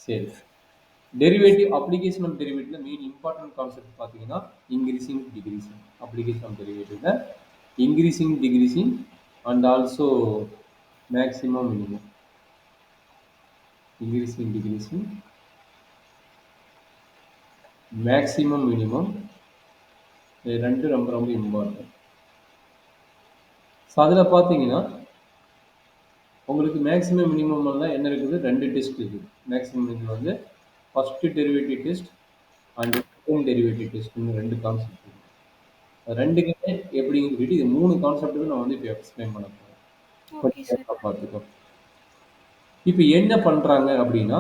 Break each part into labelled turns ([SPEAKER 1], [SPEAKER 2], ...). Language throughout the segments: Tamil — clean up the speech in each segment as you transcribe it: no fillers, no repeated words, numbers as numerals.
[SPEAKER 1] சரி. டெரிவேட்டிவ் அப்ளிகேஷன் ஆஃப் டெரிவேட்டிவ்ல மெயின் இம்பார்ட்டன்ட் கான்செப்ட் பார்த்தீங்கன்னா, இன்கிரீசிங், டிக்ரீசிங். அப்ளிகேஷன் ஆஃப் டெரிவேட்டிவ்ல increasing, decreasing and also maximum, minimum. Increasing, decreasing, maximum, minimum. இது 2 ரொம்ப ரொம்ப இம்பார்ட்டன்ட். ஸோ அதில பார்த்தீங்கன்னா, உங்களுக்கு மேக்ஸிமம், மினிமம் எல்லாம் என்ன இருக்குது? 2 டெஸ்ட் இருக்குது. மேக்ஸிமம் மினிமம் வந்து first derivative test and second derivative டெஸ்ட்னு 2 கான்செப்ட் இருக்கு. அது 2க்குமே எப்படின்னு சொல்லிட்டு இது 3 கான்செப்ட்டுமே நான் வந்து இப்போ எக்ஸ்பிளைன் பண்ண போறேன்.
[SPEAKER 2] ஓகே
[SPEAKER 1] கொஞ்சம்
[SPEAKER 2] சார்.
[SPEAKER 1] கேர்ஃபுல்லா பார்த்துக்கோ. இப்போ என்ன பண்றாங்க அப்படின்னா,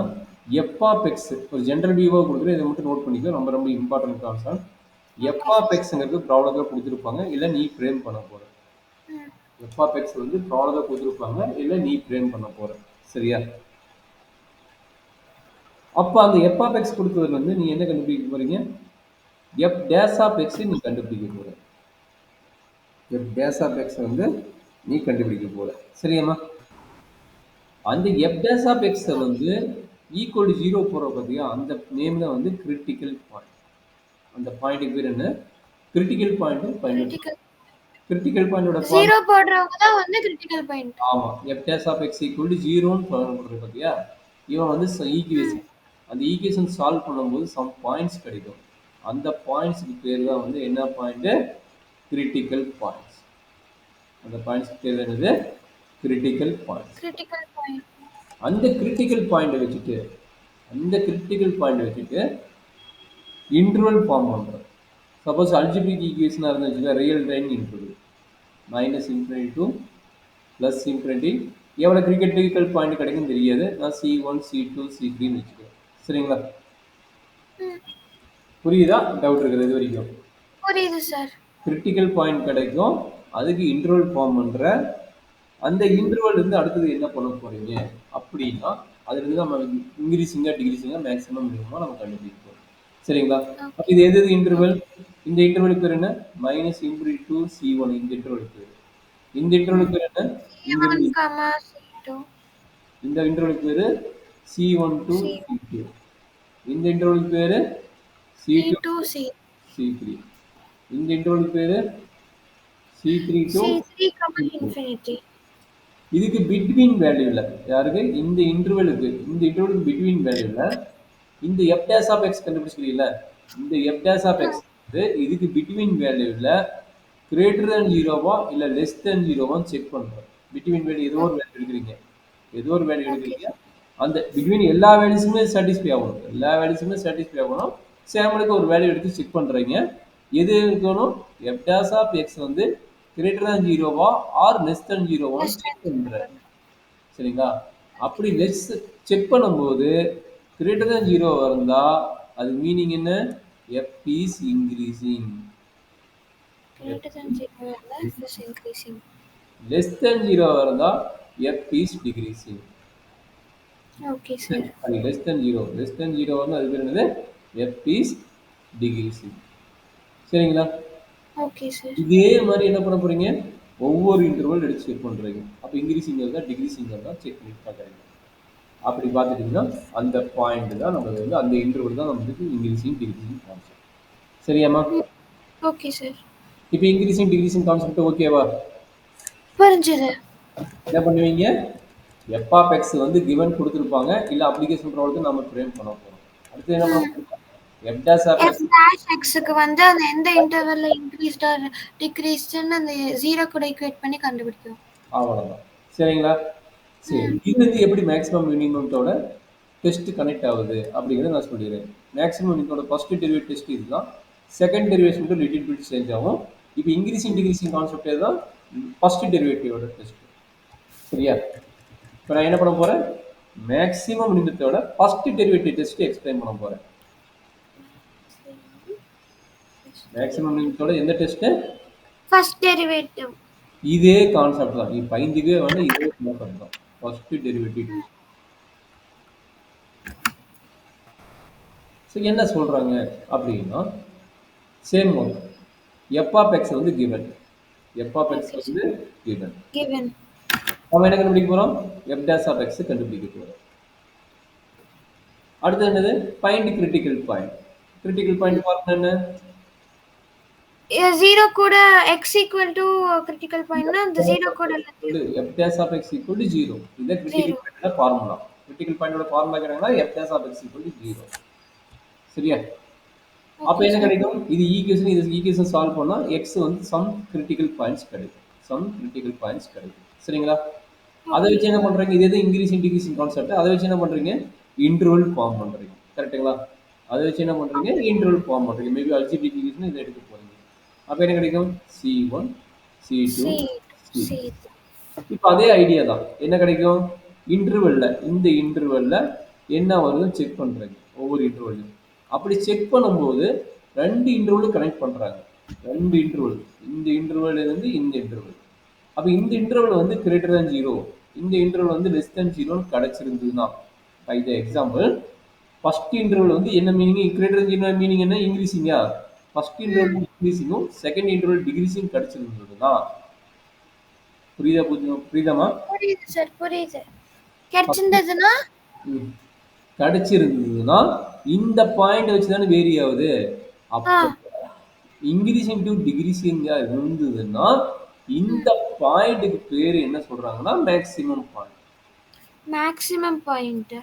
[SPEAKER 1] எஃப் ஆஃப் எக்ஸ் ஒரு ஜெனரல் வியூவா கொடுக்குறேன். இதை மட்டும் நோட் பண்ணிக்கோ. ரொம்ப ரொம்ப important concept. F
[SPEAKER 2] okay
[SPEAKER 1] of
[SPEAKER 2] sir.
[SPEAKER 1] எக்ஸ்ங்கிறது ப்ராப்ளத்தில் கொடுத்துருப்பாங்க, இல்லை நீ ஃப்ரேம் பண்ண போற.
[SPEAKER 2] ம்.
[SPEAKER 1] எஃப் ஆஃப் எக்ஸ் வந்து ப்ராப்ளத்தில் கொடுத்துருப்பாங்க, இல்லை நீ ஃப்ரேம் பண்ண போற. சரியா? அப்போ அந்த எஃப் ஆஃப் எக்ஸ் கொடுத்ததுல வந்து நீ என்ன கண்டுபிடிக்க போறீங்க? எஃப் டேஸ் ஆஃப் எக்ஸ் நீ கண்டுபிடிக்க போற. எஃப் டேஸ் ஆஃப் எக்ஸ் வந்து நீ கண்டுபிடிக்க போற. சரியாம்மா? அந்த எஃப் டேஸ் ஆஃப் எக்ஸ் வந்து ஈக்குவல் டு 0 போற பார்த்தியா, அந்த நேம் தான் வந்து கிரிட்டிக்கல் பாயிண்ட். அந்த பாயிண்ட்டுக்கு பேர் என்ன? கிரிட்டிக்கல் பாயிண்ட் பயன்படுத்தி
[SPEAKER 2] கிரிட்டிக்கல்
[SPEAKER 1] கிரிட்டிக்கல் பாயிண்டோட
[SPEAKER 2] 0 போடுறவங்க தான் வந்து கிரிட்டிக்கல் பாயிண்ட்.
[SPEAKER 1] ஆமா. F dash of X equal to 0ன்னு போடுறது பார்த்தியா, இவன் வந்து ஈக்குவேஷன். அந்த ஈக்குவேஷன் சால்வ் பண்ணும்போது சம் பாயிண்ட்ஸ் கிடைக்கும். அந்த பாயிண்ட்ஸ்க்கு பேர் தான் வந்து என்ன பாயிண்ட்? Critical points. அந்த பாயிண்ட்ஸ்க்கு பேர் என்னது? Critical points.
[SPEAKER 2] Critical point.
[SPEAKER 1] அந்த கிரிட்டிக்கல் பாயிண்ட் வச்சுட்டு இன்டர்வல் ஃபார்ம் பண்றோம். சப்போஸ் அல்ஜிபிரிக் ஈக்குவேஷனா இருந்துச்சுன்னா ரியல் டைம் இன்டர்வல் -∞ to +∞. எவ்வளவு கிரிட்டிக்கல் பாயிண்ட் கிடைக்கும் தெரியாது. நான் C1 C2 C3ன்னு வச்சுக்கிறேன். சரிங்களா? புரியுதா? டவுட் இருக்குது இது வரைக்கும்?
[SPEAKER 2] புரியுது சார்.
[SPEAKER 1] கிரிட்டிக்கல் பாயிண்ட் கிடைக்கும், அதுக்கு இன்டர்வல் ஃபார்ம் பண்ற. அந்த இன்டர்வல் இருந்து அடுத்தது என்ன பண்ண போறீங்க அப்படின்னா, அதுல இருந்து நம்ம இன்க்ரீசிங்கா டிக்ரீசிங்கா மேக்ஸிமம் மினிமமா நம்ம கண்டுபிடிக்க போறோம். சரிங்களா? அப்ப இது எது இன்டர்வல்? இந்த இன்டர்வலுக்கு பேர் என்ன? -∞ C1 இந்த இன்டர்வலுக்கு பேர். இந்த இன்டர்வலுக்கு பேர் என்ன?
[SPEAKER 2] C1, C2.
[SPEAKER 1] இந்த இன்டர்வலுக்கு பேரு C1 to C2. இந்த இன்டர்வலுக்கு பேரு C2
[SPEAKER 2] C2,
[SPEAKER 1] to C3. இந்த இன்டர்வலுக்கு பேரு C3 to
[SPEAKER 2] C3,
[SPEAKER 1] C4.
[SPEAKER 2] infinity.
[SPEAKER 1] இதுக்கு பிட்வீன் வேல்யூல யாருக்கு? இந்த இன்டர்வலுக்கு பிட்வீன் வேல்யூல இந்த எஃப் டேஸ் ஆஃப் எக்ஸ் கண்டுபிடிச்சிருக்கீங்கல்ல, இந்த எஃப் டேஸ் ஆஃப் எக்ஸ் வந்து இதுக்கு பிட்வீன் வேல்யூல கிரேட்டர் than 0வா இல்ல லெஸ் than 0வான்னு செக் பண்றோம். பிட்வீன் வேல்யூ ஏதோ ஒரு வேல்யூ எடுக்கிறீங்க.
[SPEAKER 2] Okay.
[SPEAKER 1] அந்த பிட்வீன் எல்லா வேல்யூஸுமே சாட்டிஸ்ஃபை ஆகணும். எல்லா வேல்யூஸுமே சாட்டிஸ்ஃபை ஆகணும். சாம்பிளுக்கு ஒரு வேல்யூ எடுத்து செக் பண்றீங்க. எது இருக்கணும்? எஃப் டேஸ் ஆஃப் எக்ஸ் வந்து கிரேட்டர் than 0வா ஆர் லெஸ் than 0வான்னு
[SPEAKER 2] Less than
[SPEAKER 1] செக் பண்ற.
[SPEAKER 2] 0.
[SPEAKER 1] சரிங்களா? அப்படி லெஸ் செக் பண்ணும்போது கிரேட்டர் than 0 இருந்தா அது மீனிங் என்ன? F is increasing.
[SPEAKER 2] Greater than 0 and F is increasing.
[SPEAKER 1] Less than 0 இருந்தா F is decreasing.
[SPEAKER 2] Okay, sir.
[SPEAKER 1] Less than 0 வந்து அது பேர் என்னது? F is decreasing. சரிங்களா?
[SPEAKER 2] Okay, sir.
[SPEAKER 1] இதே மாதிரி என்ன பண்ண போறீங்க? ஒவ்வொரு இன்டர்வல் எடுத்து செக் பண்றீங்க. அப்ப இன்க்ரீசிங் வருதா டிக்ரீசிங் வருதா செக் பண்ணி பார்க்குறீங்க. அப்படி பார்த்துட்டீங்கன்னா அந்த பாயிண்ட் தான் நமக்கு வந்து அந்த இன்டர்வல் தான் நமக்கு இன்க்ரீசிங் டிக்ரீசிங் கான்செப்ட். சரியாம்மா?
[SPEAKER 2] Okay, sir.
[SPEAKER 1] இப்போ இன்க்ரீசிங் டிக்ரீசிங் கான்செப்ட் ஓகேவா?
[SPEAKER 2] புரிஞ்சது.
[SPEAKER 1] என்ன பண்ணுவீங்க? எஃப் ஆஃப் எக்ஸ் வந்து கிவன் கொடுத்துருப்பாங்க, இல்ல அப்ளிகேஷன் ப்ராப்ளத்தை நம்ம ஃப்ரேம் பண்ண போறோம். அடுத்து என்ன பண்ண போறோம்? F dash of
[SPEAKER 2] F
[SPEAKER 1] x
[SPEAKER 2] dash xக்கு வந்து அந்த எந்த இன்டர்வல்ல இன்க்ரீஸ்ட் ஆர் டிக்ரீஸ்ட்னு அந்த 0 கூட ஈக்குவேட் பண்ணி கண்டுபிடிக்கும்.
[SPEAKER 1] அவ்வளோதான். சரிங்களா? சரி. இது வந்து எப்படி மேக்ஸிமம் மினிமத்தோட டெஸ்ட் கனெக்ட் ஆகுது அப்படிங்கிறத நான் சொல்லிடுறேன். மேக்ஸிமம் மினிமத்தோட ஃபர்ஸ்ட் டெரிவேட் டெஸ்ட் இதுதான். செகண்ட் டெரிவேஷன் மட்டும் லிட்டில் பிட் சேஞ்ச் ஆகும். இப்போ இன்க்ரீசிங் டிக்ரீசிங் கான்செப்ட் தான் ஃபர்ஸ்ட் டெரிவேட்டிவோட டெஸ்ட். சரியா? இப்போ நான் என்ன பண்ண போறேன்? மேக்ஸிமம் மினிமத்தோட ஃபர்ஸ்ட் டெரிவேட்டிவ் டெஸ்ட் எக்ஸ்பிளைன் பண்ண போறேன். மேக்ஸிமம் மினிமத்தோட எந்த டெஸ்ட்?
[SPEAKER 2] First derivative.
[SPEAKER 1] இதே கான்செப்ட் தான். நீ பயந்துக்கவே வேண்டாம், இதே கான்செப்ட் தான். First derivative test. ஸோ என்ன சொல்றாங்க அப்படின்னா, same one. F of X வந்து கிவன். எஃப் ஆஃப் எக்ஸ் வந்து கிவன்.
[SPEAKER 2] given.
[SPEAKER 1] நம்ம என்ன கண்டுபிடிக்க போறோம்? எஃப் டேஷ் ஆஃப் எக்ஸ் கண்டுபிடிக்க போறோம். அடுத்து என்னது? Find critical point. Critical point formula என்ன?
[SPEAKER 2] 0 கூட x equal to critical point னா அந்த 0 கூட
[SPEAKER 1] f dash of x equal to 0. இது கிரிட்டிக்கல்
[SPEAKER 2] 0.
[SPEAKER 1] பாயிண்டோட ஃபார்முலா. கிரிட்டிக்கல் பாயிண்டோட ஃபார்முலா கேட்டாங்கன்னா f dash of x equal to 0. சரியா? அப்ப
[SPEAKER 2] Okay,
[SPEAKER 1] என்ன
[SPEAKER 2] sir.
[SPEAKER 1] கிடைக்கும்? இது ஈக்குவேஷன் சால்வ் பண்ணா x வந்து சம் கிரிட்டிக்கல் பாயிண்ட்ஸ் கிடைக்கும். சம் கிரிட்டிக்கல் பாயிண்ட்ஸ் கிடைக்கும். சரிங்களா? அதை
[SPEAKER 2] Okay.
[SPEAKER 1] வச்சு என்ன பண்றீங்க? இது எது இன்க்ரீசிங் டிக்ரீசிங் கான்செப்ட். அதை வச்சு என்ன பண்றீங்க? இன்டர்வல் ஃபார்ம் பண்றீங்க. கரெக்ட்டுங்களா? அதை வச்சு என்ன பண்றீங்க? இன்டர்வல் ஃபார்ம் பண்றீங்க. மேபி அல்ஜிபிரிக் ஈக்குவேஷன் இதை எடுக்க போறீங்க. அப்ப என்ன கிடைக்கும்? C1 C2
[SPEAKER 2] C.
[SPEAKER 1] C3.
[SPEAKER 2] C.
[SPEAKER 1] இப்போ அதே ஐடியா தான். என்ன கிடைக்கும்? இன்டர்வல்ல இந்த இன்டர்வல்ல என்ன வருதுன்னு செக் பண்றீங்க. ஒவ்வொரு இன்டர்வல்லையும். அப்படி செக் பண்ணும்போது 2 இன்டர்வல் கனெக்ட் பண்றாங்க. 2 இன்டர்வல். இந்த இன்டர்வல்ல இருந்து இந்த இன்டர்வல். அப்ப இந்த இன்டர்வல் வந்து கிரேட்டர் than 0. இந்த இன்டர்வல் வந்து லெஸ் than 0 கிடைச்சிருந்ததுன்னா by the example first interval வந்து என்ன மீனிங்? கிரேட்டர் than 0 மீனிங் என்ன? இன்க்ரீசிங்கா? ஃபர்ஸ்ட் இன்டர்வல் இன்க்ரீசிங்கும் செகண்ட் இன்டர்வல் டிக்ரீசிங் கிடைச்சிருந்ததுன்னா புரியுதாமா?
[SPEAKER 2] புரியுது சார், புரியுது. கிடைச்சிருந்ததுன்னா
[SPEAKER 1] கிடைச்சிருந்ததுன்னா இந்த பாயிண்ட் வச்சு தானே வேரி ஆகுது. அப்போ இன்க்ரீசிங் டு டிக்ரீசிங்கா இருந்ததுன்னா இந்த பாயிண்ட்டுக்கு பேர் என்ன சொல்றாங்கன்னா maximum point.
[SPEAKER 2] Maximum point.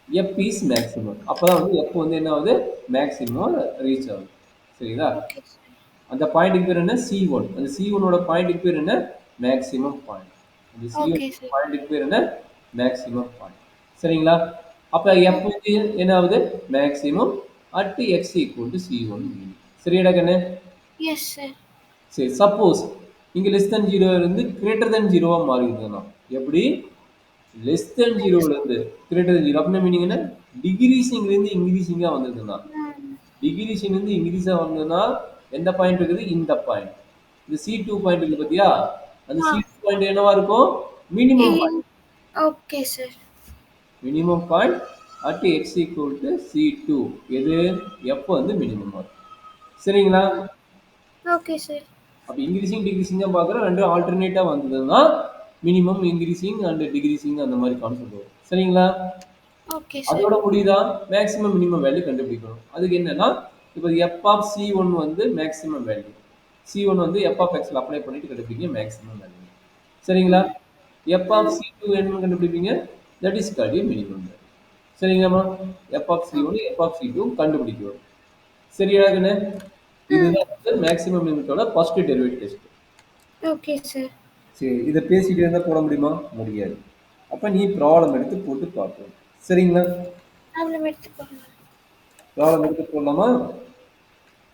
[SPEAKER 1] F is maximum. அப்பதான் வந்து எஃப் வந்து என்ன ஆகுது? மேக்ஸிமம் ரீச் ஆகுது. சரிங்களா?
[SPEAKER 2] Okay sir.
[SPEAKER 1] அந்த பாயிண்ட்டுக்கு பேர் என்ன? C1. அந்த C1ஓட பாயிண்ட்டுக்கு பேர் என்ன? Maximum point. அந்த C1
[SPEAKER 2] ஓகே சார்.
[SPEAKER 1] பாயிண்ட்டுக்கு பேர் என்ன? Maximum point. சரிங்களா? அப்ப எஃப் வந்து என்ன ஆகுது? Maximum at X equal to C1 meaning. சரியாடா கண்ணு?
[SPEAKER 2] Yes sir.
[SPEAKER 1] சரி, சப்போஸ் இங்க லெஸ் தென் 0 இருந்து கிரேட்டர் தென் 0வா மாறிடுதுன்னா எப்படி? லெஸ் தென் 0ல இருந்து கிரேட்டர் தென் 0 அப்படின்னா மீனிங் என்ன? டிகிரீசிங்ல இருந்து இன்க்ரீசிங்கா வந்ததுன்னா டிகிரீசிங் இருந்து இன்க்ரீஸா வந்ததுன்னா எந்த பாயிண்ட் இருக்குது? இந்த பாயிண்ட். இந்த C2 பாயிண்ட் இருக்கு பாத்தியா? அந்த C2 பாயிண்ட் என்னவா இருக்கும்? Minimum point.
[SPEAKER 2] Okay sir.
[SPEAKER 1] Minimum point at X equal to C2. எது? F வந்து மினிமம் இருக்கும். சரிங்களா?
[SPEAKER 2] Okay sir.
[SPEAKER 1] அப்ப இன்க்ரீசிங் டிக்ரீசிங் தான் பார்க்குறோம். ரெண்டும் ஆல்டர்னேட்டா வந்ததுன்னா மினிமம் இன்க்ரீசிங் அண்ட் டிக்ரீசிங் அந்த மாதிரி கான்செப்ட் வரும். சரிங்களா?
[SPEAKER 2] Okay sir.
[SPEAKER 1] அதோட முடியுதா? மேக்ஸிமம் மினிமம் வேல்யூ கண்டுபிடிக்கணும். அதுக்கு என்னன்னா இப்போ எஃப் ஆஃப் C1 வந்து மேக்ஸிமம் வேல்யூ. C1 வந்து எஃப் ஆஃப் எக்ஸ்ல அப்ளை பண்ணிட்டு கண்டுபிடிங்க மேக்ஸிமம் வேல்யூ. சரிங்களா? எஃப் ஆஃப் C2 என்னன்னு கண்டுபிடிப்பீங்க? That is called minimum value. சரிங்களாம்மா? F of C1 F of C2 கண்டுபிடிக்கணும். சரியாகண்ணே? இதுதான் வந்து மேக்ஸிமம் லிமிட்டோட first derivative test.
[SPEAKER 2] Okay sir.
[SPEAKER 1] சரி, இதை பேசிட்டு இருந்தா போட முடியுமா? முடியாது. அப்ப நீ ப்ராப்ளம் எடுத்து போட்டு பார்க்கணும். சரிங்களா?
[SPEAKER 2] ப்ராப்ளம் எடுத்து போடலாம்.
[SPEAKER 1] ப்ராப்ளம் எடுத்து போடலாமா?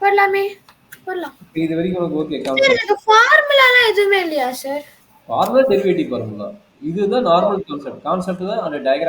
[SPEAKER 2] போடலாமே. போடலாம்.
[SPEAKER 1] இது வரைக்கும் உனக்கு ஓகே
[SPEAKER 2] சார்
[SPEAKER 1] கான்செப்ட்.
[SPEAKER 2] இதுக்கு ஃபார்முலாலாம் எதுவுமே இல்லையா சார்?
[SPEAKER 1] Formula derivative formula. இதுதான் நார்மல் கான்செப்ட். கான்செப்ட் தான் அந்த டயக்ராம்